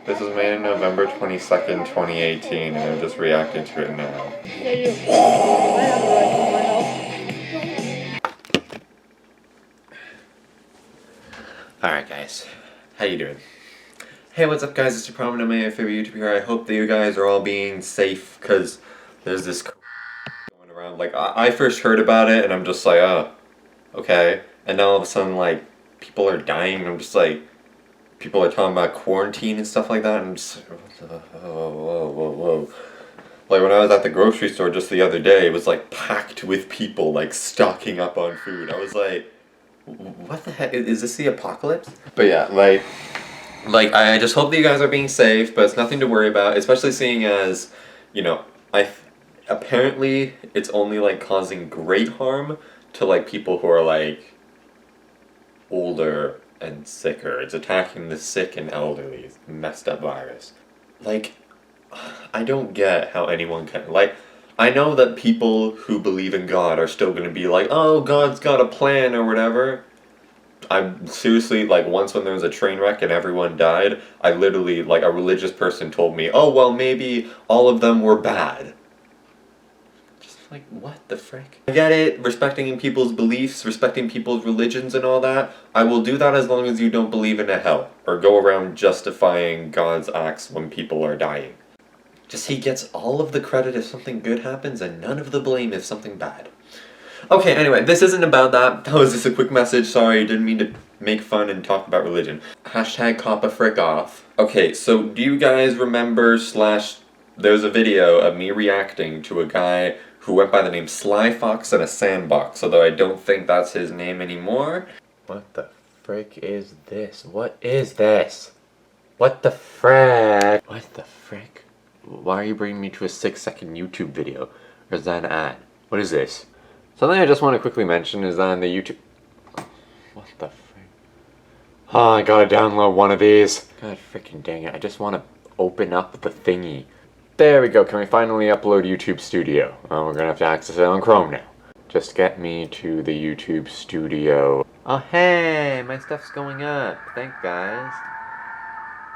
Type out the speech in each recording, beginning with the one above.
This was made on November 22nd, 2018, and I'm just reacting to it now. Yeah, you. I have the right to my health. Alright guys, how you doing? Hey, what's up guys, it's your prominent my favorite YouTuber here. I hope that you guys are all being safe, because there's this going around. Like, I first heard about it, and I'm just like, oh, okay. And now all of a sudden, like, people are dying, and I'm just like, people are talking about quarantine and stuff like that, and I'm just like, whoa. Like, when I was at the grocery store just the other day, it was, like, packed with people, like, stocking up on food. I was like, what the heck? Is this the apocalypse? But yeah, like, I just hope that you guys are being safe, but it's nothing to worry about, especially seeing as, you know, apparently it's only, like, causing great harm to, like, people who are, like, older and sicker. It's attacking the sick and elderly. It's a messed up virus. Like, I don't get how anyone can, like, I know that people who believe in God are still gonna be like, oh, God's got a plan or whatever. I'm seriously, like, once when there was a train wreck and everyone died, I literally, like, a religious person told me, oh, well, maybe all of them were bad. Just like, what the frick? I get it, respecting people's beliefs, respecting people's religions and all that. I will do that as long as you don't believe in a hell, or go around justifying God's acts when people are dying. Just he gets all of the credit if something good happens and none of the blame if something bad. Okay, anyway, this isn't about that. That was just a quick message. Sorry, didn't mean to make fun and talk about religion. Hashtag cop a frick off. Okay, so do you guys remember there's a video of me reacting to a guy who went by the name Sly Fox in a Sandbox, although I don't think that's his name anymore. What the frick is this? What is this? What the frick? What the frick? Why are you bringing me to a 6-second YouTube video? Or is that an ad? What is this? Something I just want to quickly mention is that on the YouTube... What the frick? Oh, I gotta download one of these. God freaking dang it. I just want to open up the thingy. There we go. Can we finally upload YouTube Studio? Oh, we're gonna have to access it on Chrome now. Just get me to the YouTube Studio. Oh, hey! My stuff's going up. Thank guys.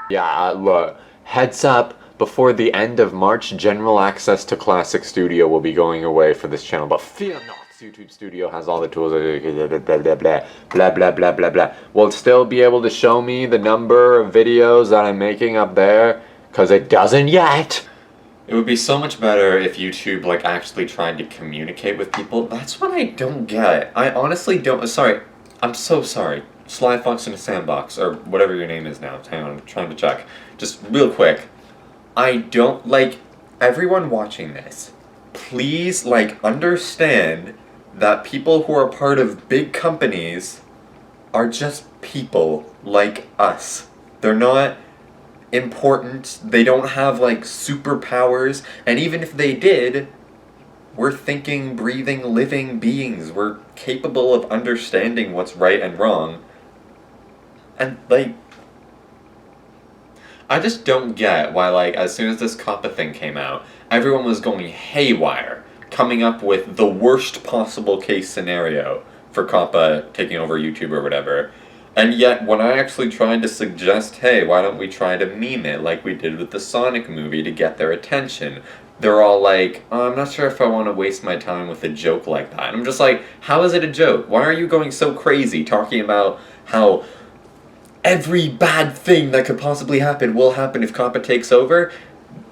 Yeah, look. Heads up. Before the end of March, general access to Classic Studio will be going away for this channel, but fear not, YouTube Studio has all the tools, blah. Will it still be able to show me the number of videos that I'm making up there? Because it doesn't yet! It would be so much better if YouTube, like, actually tried to communicate with people. That's what I don't get. I honestly don't, sorry, I'm so sorry. Sly Fox in a Sandbox, or whatever your name is now. Hang on, I'm trying to check. Just real quick. I don't, like, everyone watching this, please, like, understand that people who are part of big companies are just people like us. They're not important, they don't have, like, superpowers, and even if they did, we're thinking, breathing, living beings. We're capable of understanding what's right and wrong. And, like, I just don't get why, like, as soon as this COPPA thing came out, everyone was going haywire, coming up with the worst possible case scenario for COPPA taking over YouTube or whatever. And yet, when I actually tried to suggest, hey, why don't we try to meme it like we did with the Sonic movie to get their attention, they're all like, oh, I'm not sure if I want to waste my time with a joke like that. And I'm just like, how is it a joke? Why are you going so crazy talking about how every bad thing that could possibly happen will happen if COPPA takes over,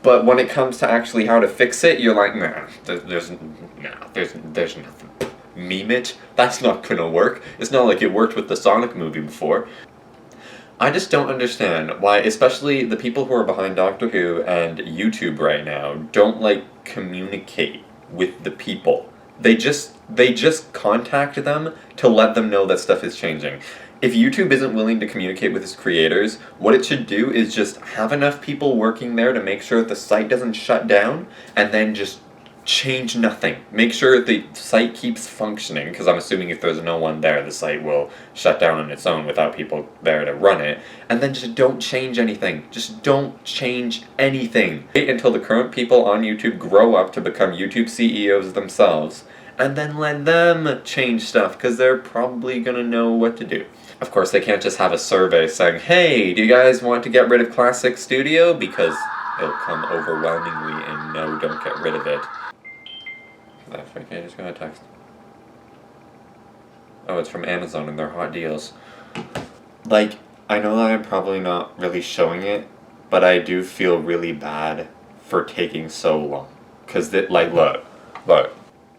but when it comes to actually how to fix it, you're like, nah, there's nothing. Meme it? That's not gonna work. It's not like it worked with the Sonic movie before. I just don't understand why, especially the people who are behind Doctor Who and YouTube right now, don't, like, communicate with the people. They just contact them to let them know that stuff is changing. If YouTube isn't willing to communicate with its creators, what it should do is just have enough people working there to make sure that the site doesn't shut down, and then just change nothing. Make sure the site keeps functioning, because I'm assuming if there's no one there, the site will shut down on its own without people there to run it. And then just don't change anything. Just don't change anything. Wait until the current people on YouTube grow up to become YouTube CEOs themselves, and then let them change stuff because they're probably going to know what to do. Of course, they can't just have a survey saying, hey, do you guys want to get rid of Classic Studio? Because it'll come overwhelmingly and no, don't get rid of it. That's okay, just got a text. Oh, it's from Amazon and their hot deals. Like, I know that I'm probably not really showing it, but I do feel really bad for taking so long. Because, like, look.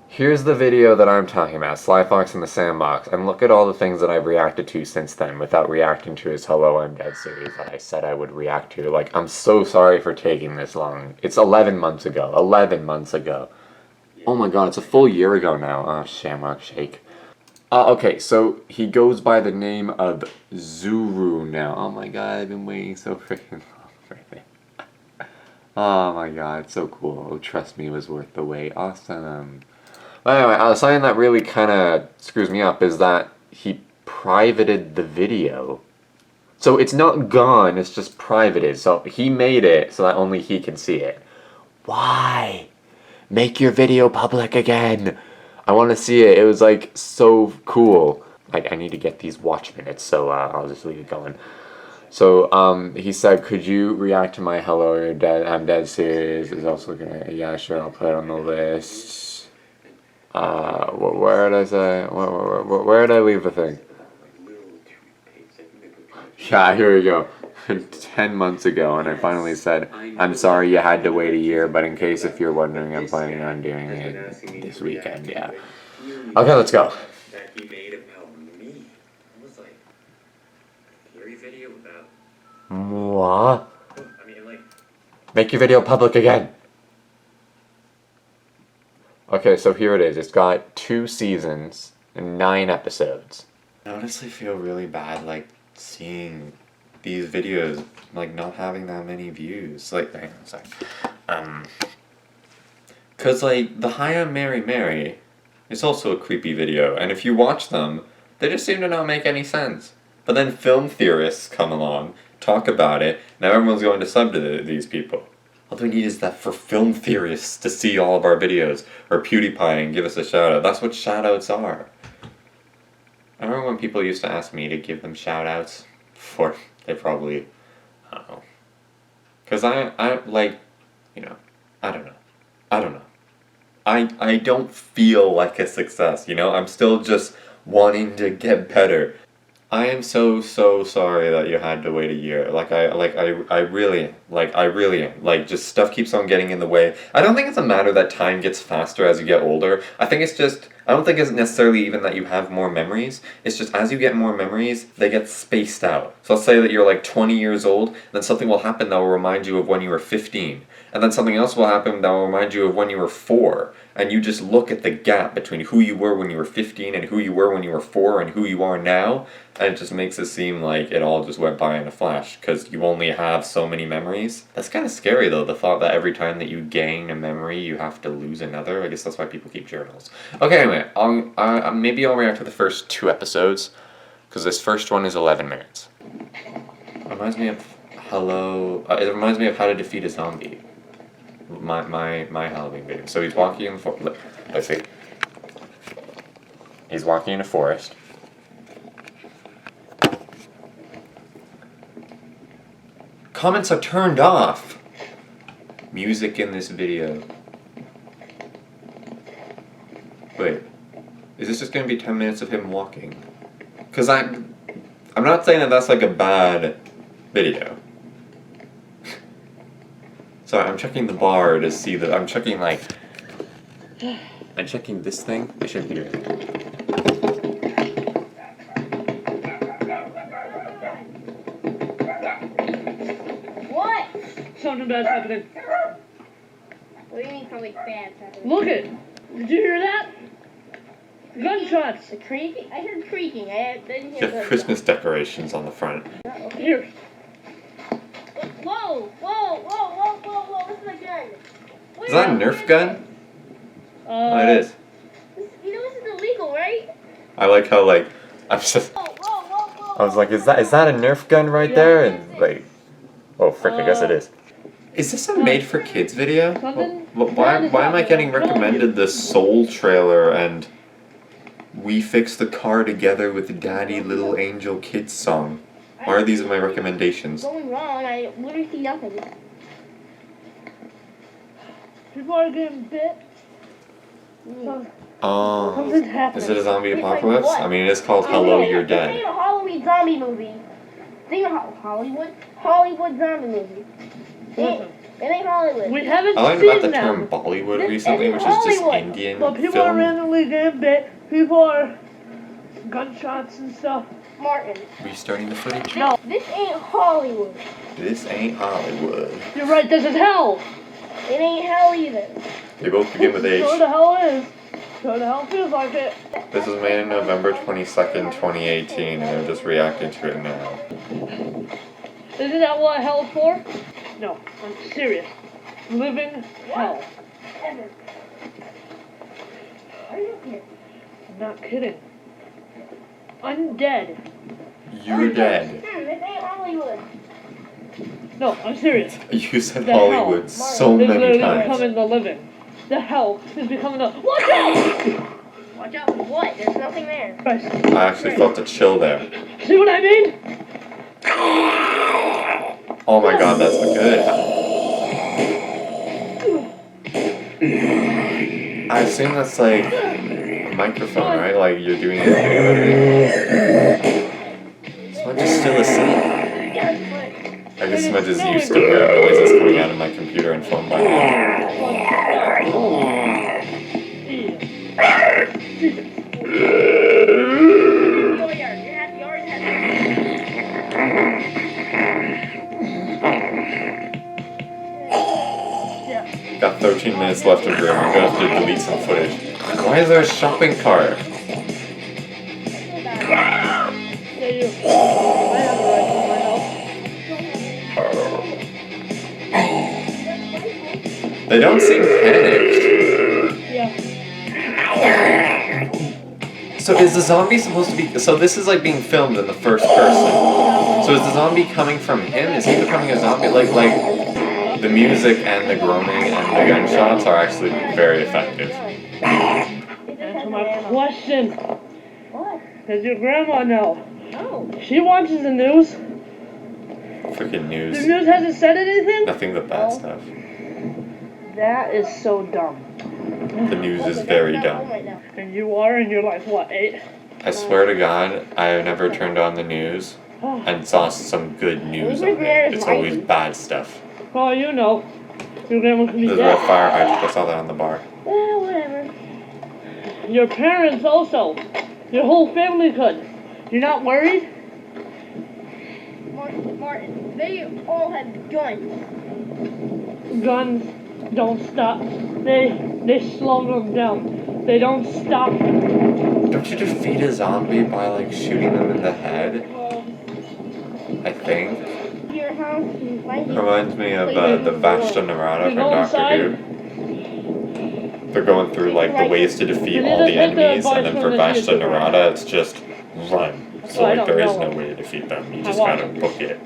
Here's the video that I'm talking about, Sly Fox in the Sandbox, and look at all the things that I've reacted to since then without reacting to his Hello, I'm Dead series that I said I would react to. Like, I'm so sorry for taking this long. It's 11 months ago. 11 months ago. Oh my god, it's a full year ago now. Oh, Shamrock Shake. Okay, so he goes by the name of Zorue now. Oh my god, I've been waiting so freaking long for it. Oh my god, so cool. Oh, trust me, it was worth the wait. Awesome. But anyway, something that really kind of screws me up is that he privated the video. So it's not gone, it's just privated. So he made it so that only he can see it. Why? Make your video public again. I want to see it. It was like so cool. I need to get these watch minutes, so I'll just leave it going. So he said, could you react to my Hello, I'm Dead series? Is also gonna, yeah, sure, I'll put it on the list. Where did I say? Where did I leave the thing? Yeah, here we go. 10 months ago, and I finally said, I'm sorry you had to wait a year, but in case if you're wondering, I'm planning on doing it this weekend, yeah. Okay, let's go. That he made about me. I was like, your video about. What? I mean, like. Make your video public again. Okay, so here it is. It's got 2 seasons and 9 episodes. I honestly feel really bad, like, seeing these videos, like, not having that many views. Like, hang on a sec. Cause, like, the Hi, I'm Mary Mary is also a creepy video, and if you watch them, they just seem to not make any sense. But then film theorists come along, talk about it, now everyone's going to sub to these people. All we need is that for film theorists to see all of our videos, or PewDiePie and give us a shout out. That's what shout outs are. I remember when people used to ask me to give them shout outs before they probably, I don't know. Cause I like, you know, I don't know. I don't feel like a success, you know? I'm still just wanting to get better. I am so sorry that you had to wait a year. I really am. Like, just stuff keeps on getting in the way. I don't think it's a matter that time gets faster as you get older. I think it's just, I don't think it's necessarily even that you have more memories. It's just as you get more memories, they get spaced out. So let's say that you're like 20 years old, then something will happen that will remind you of when you were 15. And then something else will happen that will remind you of when you were 4. And you just look at the gap between who you were when you were 15 and who you were when you were 4 and who you are now. And it just makes it seem like it all just went by in a flash because you only have so many memories. That's kind of scary though, the thought that every time that you gain a memory, you have to lose another. I guess that's why people keep journals. Okay, anyway, maybe I'll react to the first 2 episodes because this first one is 11 minutes. It reminds me of it reminds me of How to Defeat a Zombie. My Halloween video. So he's walking in the forest. Let's see. He's walking in a forest. Comments are turned off. Music in this video. Wait. Is this just gonna be 10 minutes of him walking? Cause I'm not saying that that's like a bad video. Sorry, I'm checking the bar to see that. I'm checking this thing. It should be right. What? Something bad's happening. What do you mean something bad's happening? Look it! Did you hear that? Gunshots! The creaking? I heard creaking. I didn't hear You have Christmas decorations on the front. Here. Whoa! This is a gun. Is that a Nerf gun? Oh, it is. You know this is illegal, right? I like how I'm just. I was like, is that a Nerf gun right there? And like, oh frick, I guess it is. Is this a made for kids video? Something Why bad is am I getting happening. recommended the Soul trailer and We Fix the Car Together with the Daddy Little Angel Kids song? Why are these my recommendations? Going wrong. I literally see nothing. People are getting bit. Oh. Something's happening. Is it a zombie It's like apocalypse? what? I mean, it's called Hello, You're This Dead. ain't a Halloween zombie movie. Think of Hollywood zombie movie. Listen, It ain't Hollywood. we haven't I learned seen about the them. term Bollywood This recently, isn't which is just Hollywood. Indian But people are film. randomly getting bit. People are gunshots and stuff. Martin. Restarting the footage. No, This ain't Hollywood. This ain't Hollywood. you're right. This is hell. It ain't hell either. They both begin with H. Sure the hell is. Sure the hell feels like it. This was made on November 22nd, 2018, and they're just reacting to it now. Isn't that what hell's for? No, I'm serious. Living hell. Ever. Are you kidding? I'm not kidding. Undead. You're dead. This ain't Hollywood. No, I'm serious. You said The hell. Hollywood so They're many literally times. becoming the living. The hell is becoming the. Watch out! Watch out for what? There's nothing there. Christ. I actually felt a chill there. See what I mean? Oh my god, that's good. I assume that's like a microphone, right? Like you're doing it. Smudge is still asleep. I guess Smudge is used to weird noises coming out of my computer and phone by now. Got 13 minutes left of room. I'm gonna have to delete some footage. Why is there a shopping cart? Yeah, you. I have a rifle in my house. They don't seem panicked. Yeah. So is the zombie supposed to be... So this is like being filmed in the first person. So is the zombie coming from him? Is he becoming a zombie? Like the music and the groaning and the gunshots are actually very effective. Answer my question. What? Does your grandma know? Oh. She watches the news. Freaking The news. news hasn't said anything? Nothing but bad stuff. That is so dumb. The news is very dumb. And you are, and you're like, what, 8? I swear to God, I have never turned on the news and saw some good news on it. It's always bad stuff. Well, you know. Your grandma could be There's a red dead. fire hydrant. I saw that on the bar. Well, whatever. Your parents also. Your whole family could. You're not worried? Martin, they all have guns. Guns don't stop. They slow them down. They don't stop them. Don't you defeat a zombie by like shooting them in the head? I think. Your house, Reminds me of the Vashta Narada from Doctor Who. They're going through like the ways to defeat all the enemies, and then for Vashta Narada, it's just run. So like there is no way to defeat them. You just gotta book it.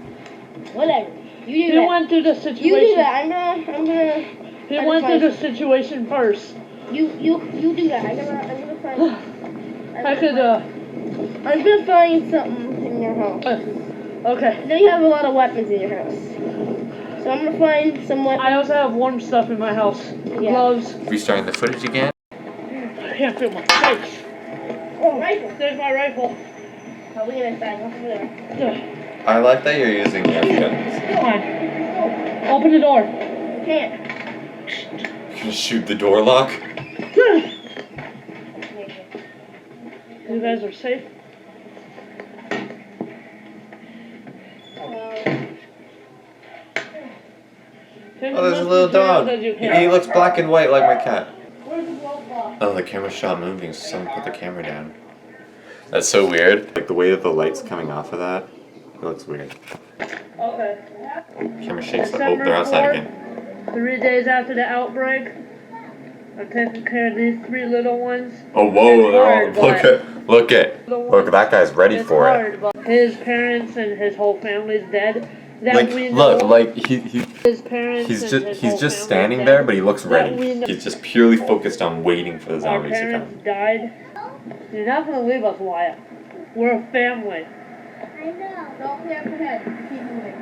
Whatever. You do He that. went through the You do situation. that. I'm gonna. He went through the situation first. You do that. I'm gonna find. I'm gonna find something in your house. Okay. I know you have a lot of weapons in your house. So I'm gonna find some weapons. I also have warm stuff in my house. Yeah. Gloves. Restarting the footage again. I can't feel my face. Oh, rifle. There's my rifle. Probably gonna find one over there. I like that you're using Nerf guns. Come on. Open the door. You can't. You can shoot the door lock. You guys are safe. Oh, there's a little dog. He looks black and white like my cat. Where's the glove box? Oh, the camera shot moving, so someone put the camera down. That's so weird. Like the way that the light's coming off of that, it looks weird. Okay. Camera shakes. Oh, they're outside again. 3 days after the outbreak, I'm taking care of these 3 little ones. Oh, whoa! It's They're all, hard, look at that guy's ready It's for it. hard, but his parents and his whole family's dead, that Like, we know. look, like he His parents. he's and just his he's whole just family standing dead. there, but he looks That we ready. know. He's just purely focused on waiting for the Our zombies to parents come. died. You're not gonna leave us, Wyatt. We're a family. I know. Don't clear up ahead. Keep moving.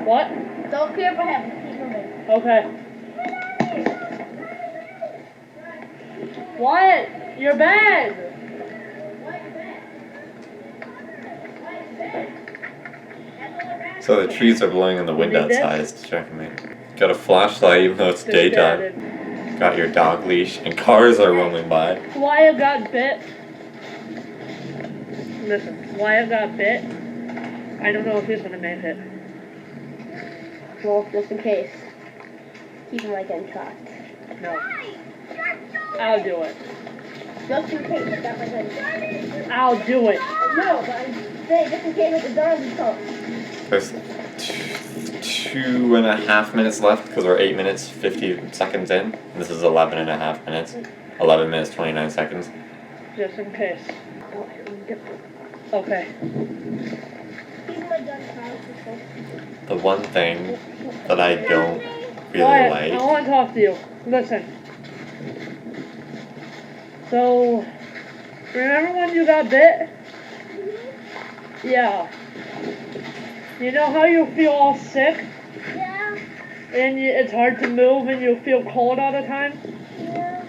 What? Don't clear up ahead. Keep moving. Okay. Wyatt, your bag. So the trees are blowing in the wind Need this? outside. It's distracting me. Got a flashlight even though it's daytime. Distracted. Got your dog leash, and cars are rolling by. Wyatt got bit. Listen, Wyatt got bit. I don't know if he's gonna make it. Well, just in case. Keep him like getting trapped. No. I'll do it. Just in case. That might be. I'll do it. No, but I'm saying just in case the zombies come. There's 2.5 minutes left because we're 8 minutes 50 seconds in. This is 11.5 minutes. 11 minutes 29 seconds. Just in case. Okay. Keep my gun out. The one thing that I don't really Wyatt, like. I want to talk to you. Listen. So, remember when you got bit? Yeah. You know how you feel all sick? Yeah. And it's hard to move and you feel cold all the time? Yeah.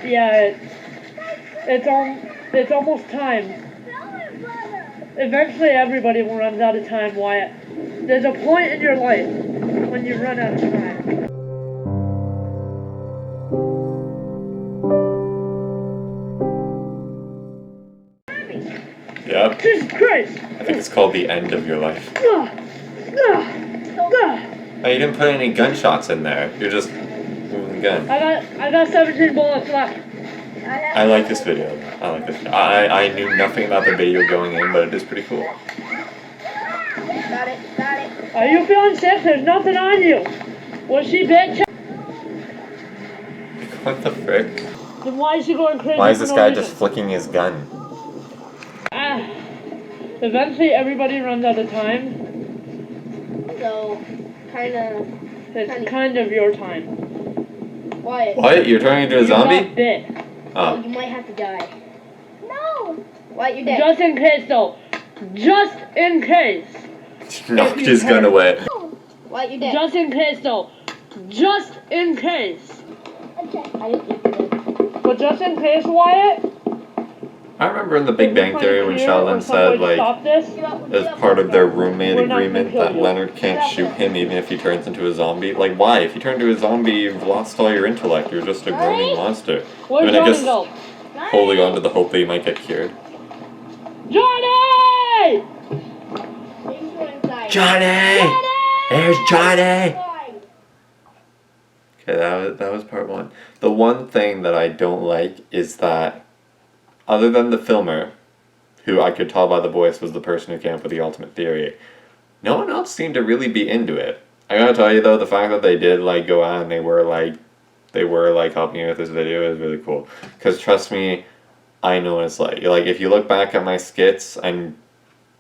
Yeah, it's almost time. Eventually everybody runs out of time, Wyatt. There's a point in your life when you run out of time. Yep. Jesus Christ! I think it's called the end of your life. Ah, ah, ah. Oh, you didn't put any gunshots in there. You're just moving the gun. I got 17 bullets left. I like this video. I like this. I knew nothing about the video going in, but it is pretty cool. Got it. Got it. Are you feeling sick? There's nothing on you. Was she bitch? What the frick? Then why is she going crazy? Why is for this no guy reason? just flicking his gun? Eventually everybody runs out of time. So, kind of. It's kind of your time. Wyatt. What? You're turning into a You zombie? got bit. Oh. You might have to die. No. Wyatt, you're dead. Just in case, though. Just in case. Knocked his gun away. Wyatt, you're dead. Just in case, though. Just in case. Okay. I just you're dead. But just in case, Wyatt. I remember in The Big Bang Theory when Sheldon said, like, Stop this. as part of their roommate We're not gonna agreement kill that you. Leonard can't shoot him even if he turns into a zombie. Like, why? If you turn into a zombie, you've lost all your intellect. You're just a groaning monster. Where's I Johnny guess go? holding on to the hope that he might get cured. Johnny! Maybe go inside. Johnny! There's Johnny! Inside. Okay, that was part one. The one thing that I don't like is that, other than the filmer, who I could tell by the voice was the person who came up with the ultimate theory, no one else seemed to really be into it. I gotta tell you though, the fact that they did like go out and they were like helping me with this video is really cool. Cause trust me, I know what it's like. Like if you look back at my skits and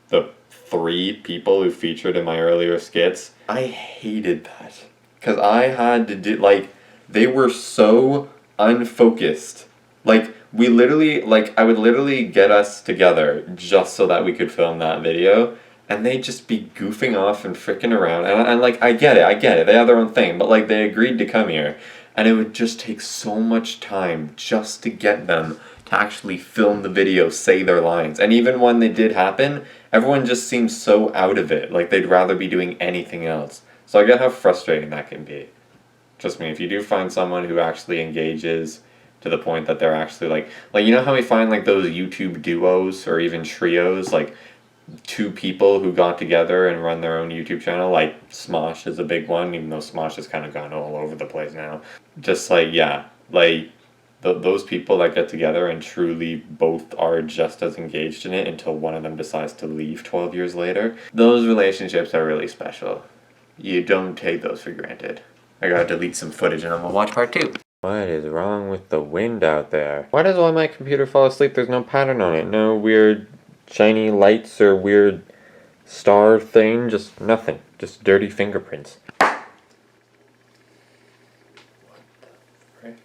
the 3 people who featured in my earlier skits, I hated that. Cause I had to do, like, they were so unfocused. Like, we literally, like, I would literally get us together just so that we could film that video, and they'd just be goofing off and freaking around, and like, I get it, they have their own thing, but, like, they agreed to come here, and it would just take so much time just to get them to actually film the video, say their lines, and even when they did happen, everyone just seems so out of it, like they'd rather be doing anything else. So I get how frustrating that can be. Trust me, if you do find someone who actually engages to the point that they're actually like you know how we find like those YouTube duos or even trios, like 2 people who got together and run their own YouTube channel, like Smosh is a big one, even though Smosh has kind of gone all over the place now. Just like, yeah, like those people that get together and truly both are just as engaged in it until one of them decides to leave 12 years later, those relationships are really special. You don't take those for granted. I gotta delete some footage and I'm gonna watch part 2. What is wrong with the wind out there? Why does all my computer fall asleep? There's no pattern on it. No weird shiny lights or weird star thing, just nothing. Just dirty fingerprints. What the frick?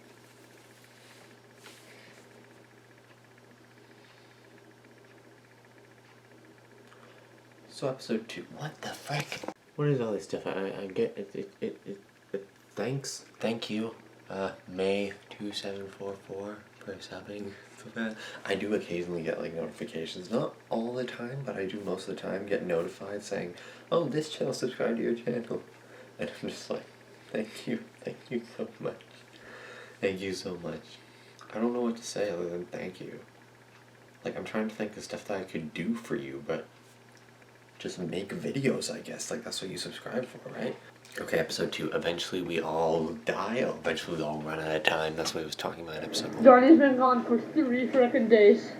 So episode 2. What the frick? What is all this stuff? I get it. Thanks. Thank you. May 2744 for subbing. I do occasionally get like notifications, not all the time, but I do most of the time get notified saying, "Oh, this channel subscribed to your channel," and I'm just like, thank you so much, thank you so much. I don't know what to say other than thank you. Like, I'm trying to think of stuff that I could do for you, but just make videos, I guess. Like, that's what you subscribe for, right? Okay, episode 2. Eventually we all die. Eventually we all run out of time. That's what he was talking about in episode 1. Johnny's been gone for 3 frickin' days.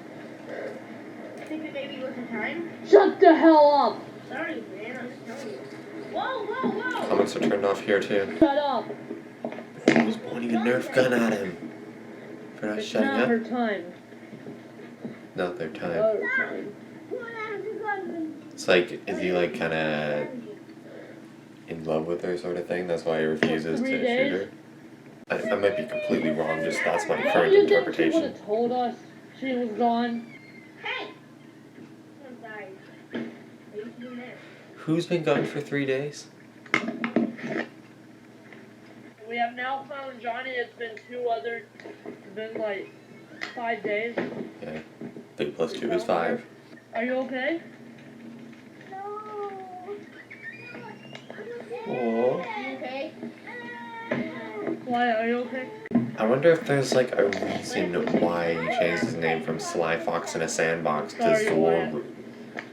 Think the baby was in time? Shut the hell up! Sorry, man. I'm just telling you. Whoa! Comments are turned off here, too. Shut up! Who's pointing a Nerf gun at him? For not It's shutting not up? her time. Not their time. Not her time. It's like, is he like kinda in love with her sort of thing? That's why he refuses to 3 shoot days? her? I might be completely wrong, just that's my current You think she would interpretation. have told us she was gone? Hey! I'm sorry. What are you doing there? Who's been gone for 3 days? We have now found Johnny. It's been it's been like 5 days. Yeah. 3 plus 2 is 5. Are you okay? No. Aww. You okay? Why, are you okay? I wonder if there's like a reason why he changed his name from Sly Fox in a Sandbox to Sorry, Zorue.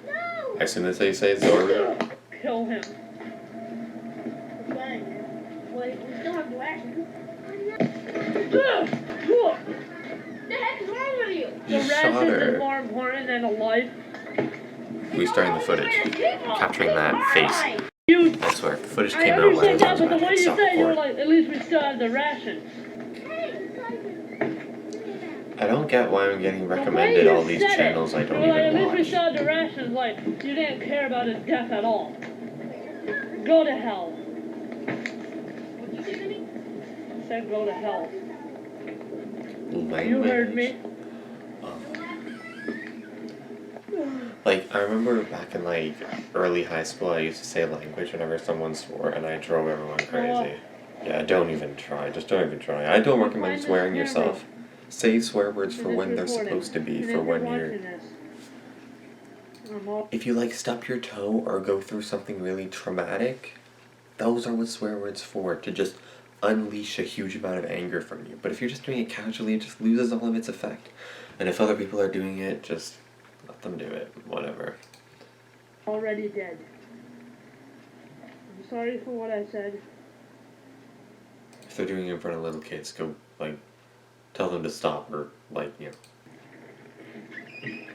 No. I assume that's how you say Zorue. Kill him. It's fine. Wait, we still have the rations. The The heck is wrong with you? You shot rations is her. more important than a life. Restarting the footage. Capturing that face. You. I swear, if the footage I came out when I understand was that, but the about way to you stop said, you were recording. like, at least we still have the rations. I don't get why I'm getting The way recommended you all these said it, channels I you don't were like, even at least we watch. still have the rations. Like, you didn't care about his death at all. Go to hell. What you say to me? I said go to hell. Language. You heard me. Like, I remember back in like early high school, I used to say language whenever someone swore, and I drove everyone crazy. Yeah, don't even try. Just don't even try. I don't recommend swearing yourself. Save swear words for when they're supposed to be, for when you're... If you like stub your toe or go through something really traumatic, those are what swear words for, to just unleash a huge amount of anger from you. But if you're just doing it casually, it just loses all of its effect. And if other people are doing it, just let them do it. Whatever. Already dead. I'm sorry for what I said. If they're doing it in front of little kids, go, like, tell them to stop, or, like, you know.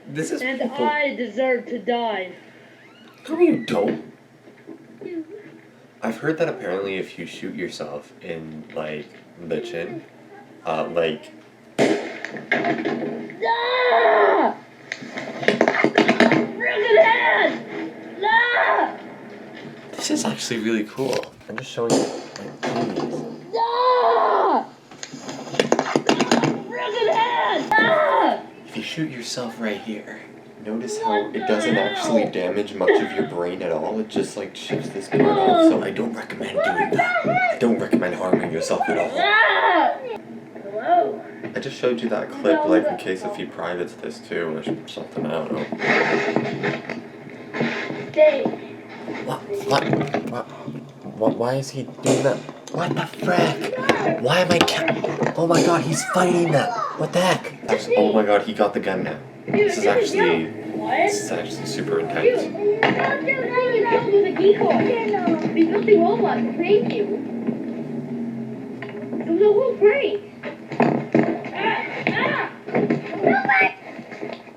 This is And people. I deserve to die. No, you don't. I've heard that apparently if you shoot yourself in, like, the chin, like... Ah! Friggin' head! Ah! This is actually really cool. I'm just showing you, like, please. Ah! Friggin' head! Ah! If you shoot yourself right here, notice how it doesn't actually damage much of your brain at all. It just, like, shifts this part off, so I don't recommend doing that. I don't recommend harming yourself at all. Ah! Hello? I just showed you that clip, like, in case if he privates this too, or something, I don't know. Dave. What? Why is he doing that? What the frick? Why am I oh my god, he's fighting them! What the heck? Oh my god, he got the gun now. This is actually super intense. Don't do that. You killed with a decoy. We built the robot to prank you. It was a whole prank.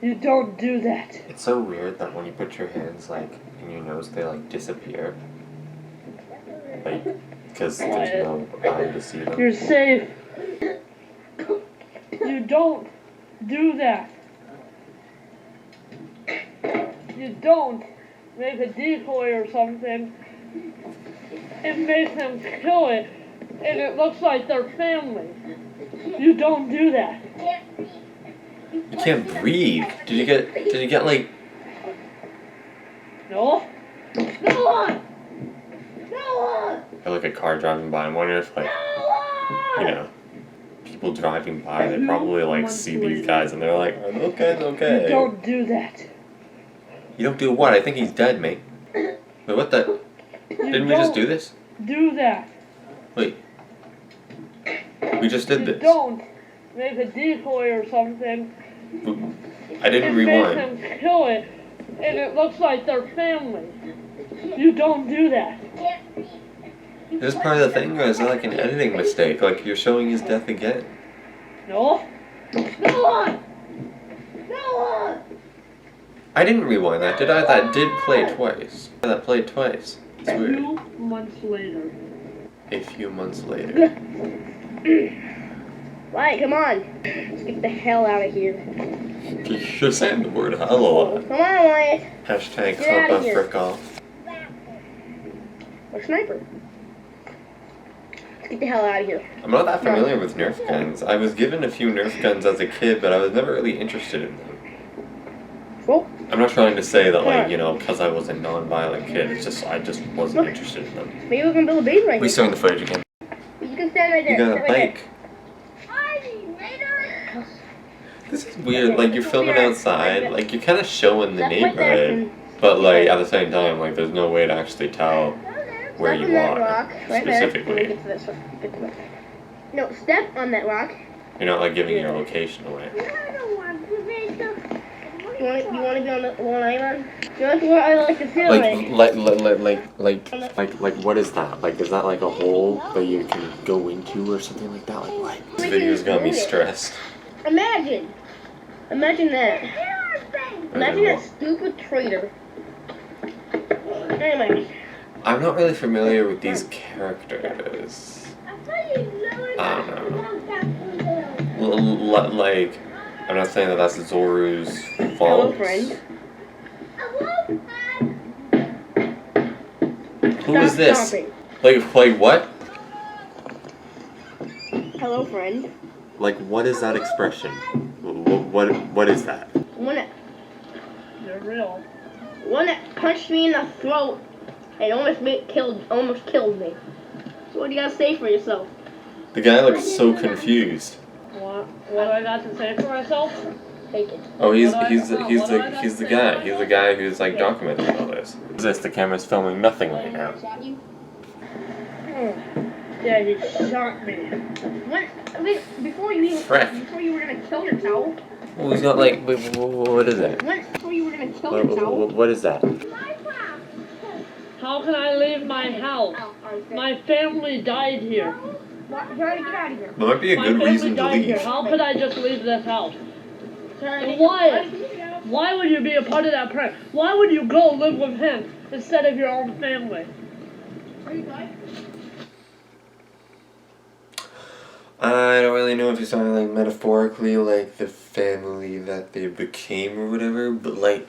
You don't do that. It's so weird that when you put your hands, like, in your nose, they, like, disappear. Like, because there's no eye to see them. You're safe. You don't do that. You don't make a decoy or something and make them kill it, and it looks like their family. You don't do that. You can't breathe. Did you get like... No? Go on! Go on! like a car driving by? I'm wondering if like, you know, people driving by, they probably like see these guys and they're like, are those guys okay? You don't do that. You don't do what? I think he's dead, mate. Wait, what the? Didn't we just do this? Do that. Wait. We just did You this. don't make a decoy or something I didn't and rewind. make them kill it, and it looks like their family. You don't do that. Is this part of the thing, or is that like an editing mistake? Like you're showing his death again? No? Go on! Go on! I didn't rewind that, did I? That did play twice. That played twice. It's A weird. few months later. A few months later. Right, come on. Let's get the hell out of here. You're saying the word hell a lot. Come on, Wyatt. Hashtag Get outta compa here. frick off. Or sniper. Let's get the hell out of here. I'm not that familiar with Nerf guns. I was given a few Nerf guns as a kid, but I was never really interested in them. Oh, I'm not trying to say that, like, you know, because I was a non-violent kid, it's just, I just wasn't interested in them. maybe we can build a base right We here. showing the footage again. You can stand right there. You got a stand right bike. This is weird, like, you're filming outside, like, you're kind of showing the Step right there neighborhood, and- but, like, at the same time, like, there's no way to actually tell where Step you on that are, rock, right there. Let me specifically. get to this one. Get to that. No, step on that rock. You're not, like, giving your location away. You want to be on the one island? That's what I like to feel Like, what is that? Like, is that like a hole that you can go into or something like that? Like, what? This video's got me stressed. Imagine that. Imagine that stupid traitor. Anyway. I'm not really familiar with these characters. I don't know. Like, I'm not saying that that's Zorue's fault. Hello, friend. Who is this? Stopping. Like what? Hello, friend. Like, what is that expression? What is that? One that, You're real. one that punched me in the throat and almost killed me. So what do you gotta say for yourself? The guy looks so confused. What do I got to say for myself? Take it. Oh, he's What do I- he's the what he's do I the got he's to the say guy. about He's the myself? guy who's like documenting all this. Is this? The camera's filming nothing right now. Yeah, he shot me. Before you Frick. were gonna kill yourself. Oh, he's got like what is that? Before you were gonna kill yourself. What is that? How can I leave my house? My family died here. Try to get out of here. That might be a My good family reason to died here. leave. How could I just leave this house? Try Why? Why would you be a part of that prank? Why would you go live with him instead of your own family? I don't really know if he's talking like metaphorically, like the family that they became or whatever, but like,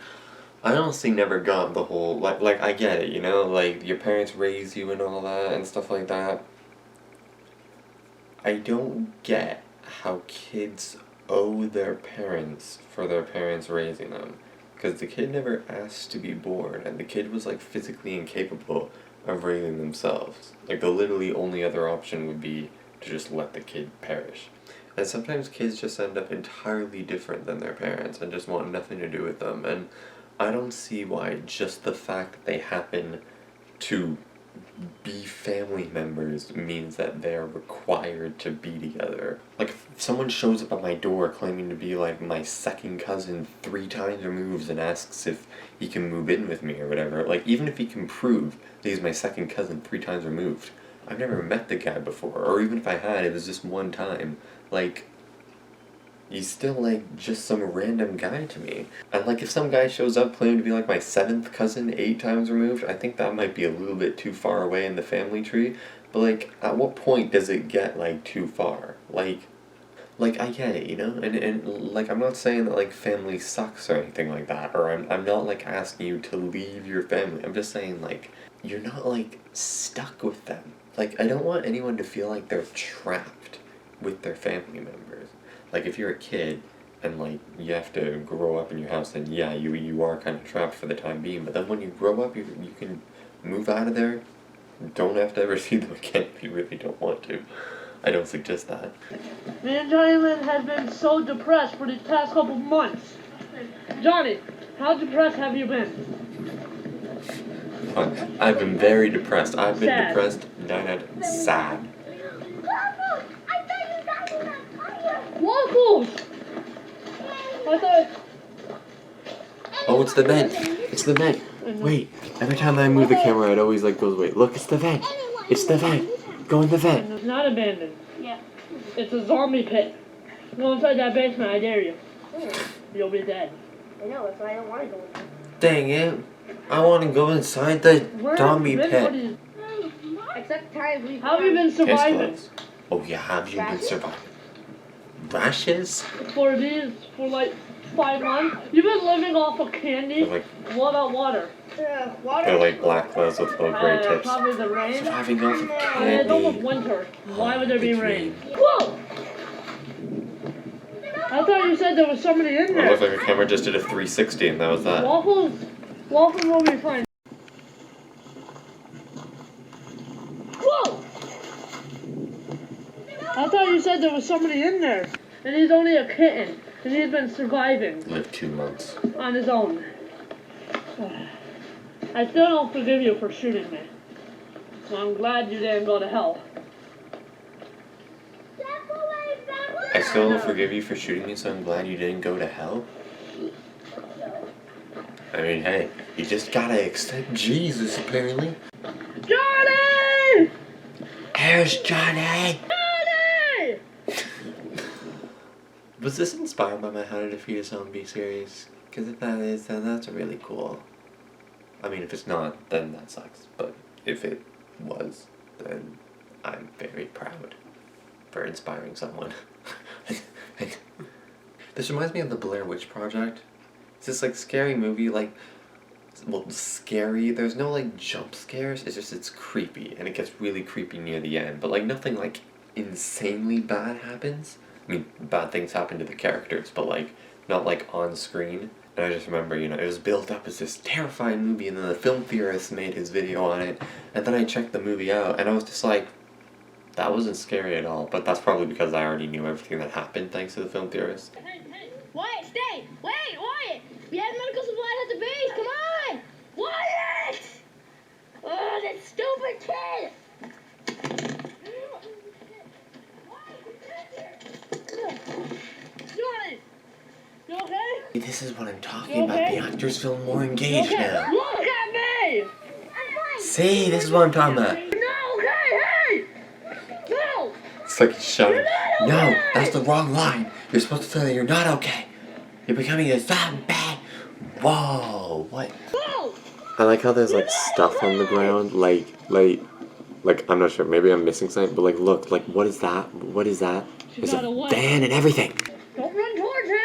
I honestly never got the whole, like I get it, you know, like your parents raise you and all that and stuff like that. I don't get how kids owe their parents for their parents raising them. Because the kid never asked to be born, and the kid was like physically incapable of raising themselves. Like the literally only other option would be to just let the kid perish. And sometimes kids just end up entirely different than their parents and just want nothing to do with them. And I don't see why just the fact that they happen to be family members means that they're required to be together. Like, if someone shows up at my door claiming to be like my second cousin 3 times removed and asks if he can move in with me or whatever, like, even if he can prove that he's my second cousin 3 times removed, I've never met the guy before, or even if I had, it was just one time, like, he's still, like, just some random guy to me. And, like, if some guy shows up claiming to be, like, my 7th cousin 8 times removed, I think that might be a little bit too far away in the family tree. But, like, at what point does it get, like, too far? Like, Like, I get it, you know? And like, I'm not saying that, like, family sucks or anything like that, or I'm not, like, asking you to leave your family. I'm just saying, like, you're not, like, stuck with them. Like, I don't want anyone to feel like they're trapped with their family members. Like, if you're a kid and, like, you have to grow up in your house, then yeah, you are kind of trapped for the time being. But then when you grow up, you can move out of there. Don't have to ever see them again if you really don't want to. I don't suggest that. Me and Johnny Lynn have been so depressed for these past couple months. Johnny, how depressed have you been? I've been very depressed. I've been Sad. depressed, sad. Waffles! I thought... Oh, it's the vent. It's the vent. Wait, every time I move the camera, it always like goes away. Look, it's the vent. It's the vent. Go in the vent. It's not abandoned. Yeah. It's a zombie pit. Go inside that basement, I dare you. You'll be dead. I know, that's why I don't want to go in there. Dang it. I want to go inside the Where zombie have you been for pit. these- Except times we How have you been Case surviving? closed. Oh yeah, have you been surviving? Rashes? For these, for like 5 months? You've been living off of candy? They're like, What about water? water. they're like black clothes with little gray tips. Probably the rain. Surviving off of And it's almost candy. winter. Why would there be The rain? dream. Whoa! I thought you said there was somebody in It there. looked like the camera just did a 360 and that was that. Waffles will be fine. Whoa! I thought you said there was somebody in there. And he's only a kitten. And he's been surviving Lived 2 months. on his own. I still don't forgive you for shooting me. So I'm glad you didn't go to hell. I still don't forgive you for shooting me, so I'm glad you didn't go to hell. I mean, hey, you just gotta accept Jesus, apparently. Johnny! Here's Johnny! Johnny! Was this inspired by my How to Defeat a Zombie series? Because if that is, then that's really cool. I mean, if it's not, then that sucks. But if it was, then I'm very proud for inspiring someone. This reminds me of the Blair Witch Project. It's this like scary movie, like, well, scary. There's no like jump scares. It's just it's creepy, and it gets really creepy near the end. But like nothing like insanely bad happens. I mean, bad things happen to the characters, but like not like on screen. And I just remember, you know, it was built up as this terrifying movie, and then the film theorist made his video on it, and then I checked the movie out, and I was just like, that wasn't scary at all. But that's probably because I already knew everything that happened thanks to the film theorist. Hey, Wyatt, stay! Wait, Wyatt! We have medical supplies at the base, come on! Wyatt! Oh, that stupid kid! Johnny! You okay? This is what I'm talking You about. okay? The actors feel more You engaged okay? now. Look at me! See, this is what I'm talking about. No, okay, hey! No! It's like he's shouting, You're not no, okay." that's the wrong line. You're supposed to say that you're not okay. You're becoming a zombie. Whoa, what? No! I like how there's like stuff on the ground, like, I'm not sure, maybe I'm missing something, but like, look, like, what is that? What is that? There's got a a what? van and everything. Don't run towards him!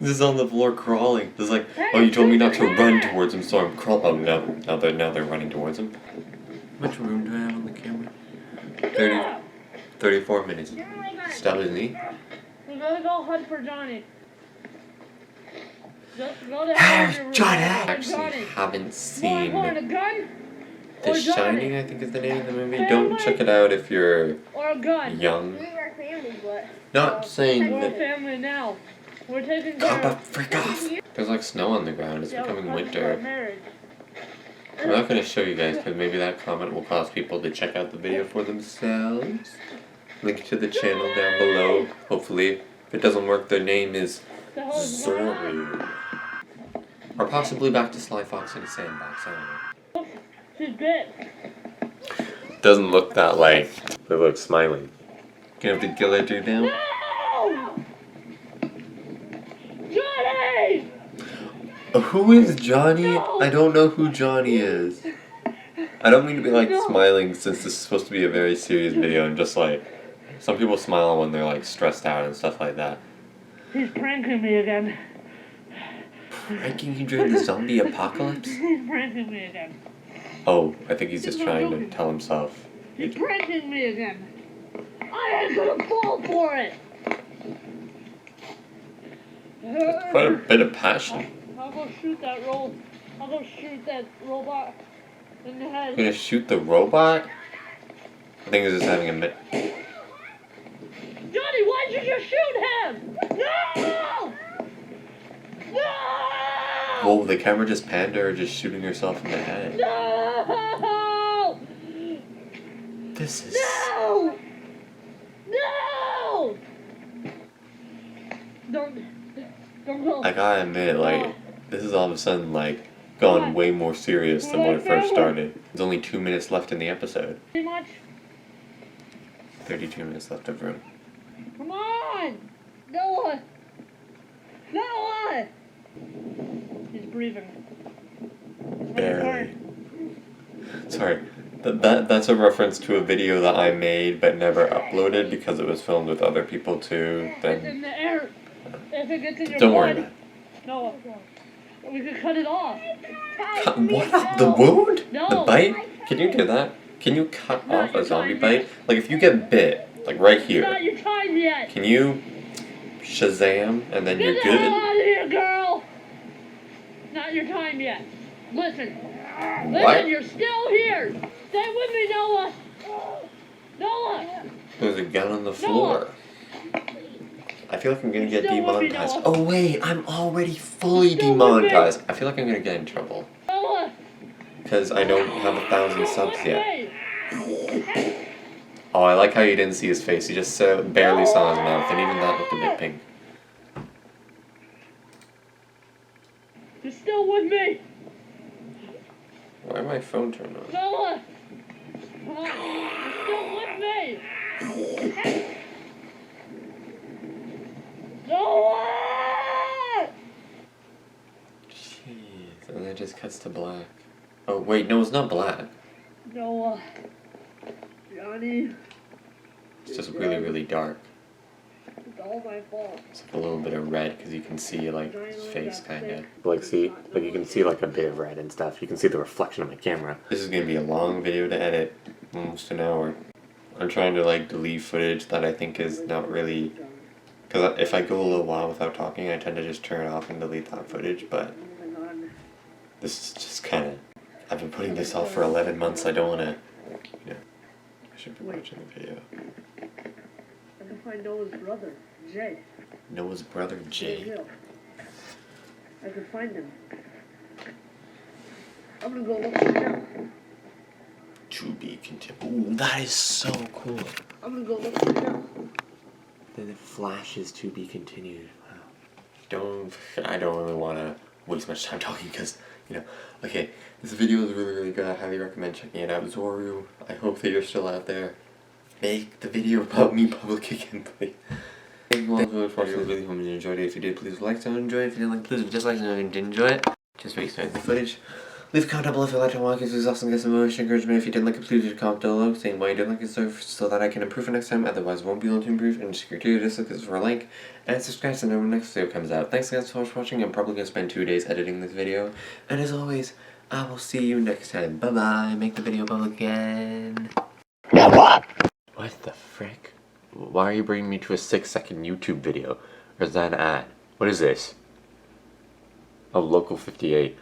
This is on the floor crawling. This is like, oh, you told me not to run towards him, so I'm crawling. Oh, no, now they're running towards him. How much room do I have on the camera? 34 minutes. Stop his knee. We gotta go hunt for Johnny. Just go to There's hell. Johnny! I actually haven't More seen important, a gun The or Johnny? Shining, I think is the name of the movie. Don't check it out if you're Or a gun. young. We are family, but... Not saying We're a that. family now. We're taking Cop care a freak off! There's like snow on the ground. It's Yeah, becoming we're fighting for winter. marriage. I'm not gonna show you guys because maybe that comment will cause people to check out the video for themselves. Link to the channel down below. Hopefully, if it doesn't work, their name is The hell is going on? Zorue. Or possibly back to Sly Fox in a Sandbox. I don't know. She's bit. Doesn't look that like. They look smiling. Gonna have to kill that dude now? No! Johnny! Who is Johnny? No. I don't know who Johnny is. I don't mean to be like No. smiling since this is supposed to be a very serious video. I'm just like, Some people smile when they're like stressed out and stuff like that. He's pranking me again. Pranking you during the zombie apocalypse? He's pranking me again. Oh, I think he's just trying to tell himself. He's pranking me again. I ain't gonna fall for it. Quite a bit of passion. I'll go shoot that robot in the head. You're gonna shoot the robot? I think he's just having a bit. Johnny, why'd you just shoot him? No! No! Whoa, the camera just panned her just shooting herself in the head. No! This is... No! No! Don't go. I gotta admit, like, this is all of a sudden, like, gone way more serious than when it first started. There's only 2 minutes left in the episode. Too much? 32 minutes left of room. Come on! Noah! Noah! He's breathing. Barely. Sorry. That's a reference to a video that I made but never uploaded because it was filmed with other people too. It's in Then the air. If it gets in your don't worry blood, about it. Noah, we could cut it off. What? The wound? No. The bite? Can you do that? Can you cut off a zombie bite? Like if you get bit, like right It's here, not your time yet. can you Shazam and then you're Get the hell good? out of here, girl! Not your time yet. Listen. What? Listen, you're still here. Stay with me, Noah. Noah. There's a gun on the floor. I feel like I'm gonna get Still with me, demonetized. Noah. Oh wait, I'm already fully Still with me. demonetized. I feel like I'm gonna get in trouble. Noah. Because I don't have 1,000 subs With yet. me. Oh, I like how you didn't see his face. You just barely saw his mouth, and even that looked a bit pink. You're still with me. Why did my phone turn on? Noah. Come on. You're still with me. Noah. Jeez, and then it just cuts to black. Oh wait, no, it's not black. Noah. Johnny. It's just really, really dark. It's all my fault. It's like a little bit of red because you can see like his face kind of. Like see, like you can see like a bit of red and stuff. You can see the reflection of my camera. This is gonna be a long video to edit, almost an hour. I'm trying to like delete footage that I think is not really. Because if I go a little while without talking, I tend to just turn it off and delete that footage. But this is just kind of. I've been putting this off for 11 months. I don't want to. You know, I should be watching the video. I can find Noah's brother, Jay. Noah's brother Jay. I could find him. I'm gonna go look for him. To be continued. Ooh, that is so cool. I'm gonna go look for him. Then it flashes to be continued. Wow. I don't really want to waste much time talking because, you know, okay, this video is really, really good. I highly recommend checking it out. Zorue, I hope that you're still out there. Make the video about me public again, please. Thank you all so much for watching. I really hope you enjoyed it. If you did, please like and enjoy it. If you didn't like, please dislike and if you didn't enjoy it. Just make the footage. Leave a comment down below if you liked it. Because it was awesome. Get some motion encouragement. If you didn't like it, please leave a comment down below saying why you didn't like it so that I can improve it next time. Otherwise, I won't be able to improve. And just continue to dislike this for a like and subscribe so when the next video comes out. Thanks guys so much for watching. I'm probably gonna spend 2 days editing this video. And as always, I will see you next time. Bye bye. Make the video public again. What the frick? Why are you bringing me to a 6-second YouTube video? Or is that an ad? What is this? Oh, Local 58.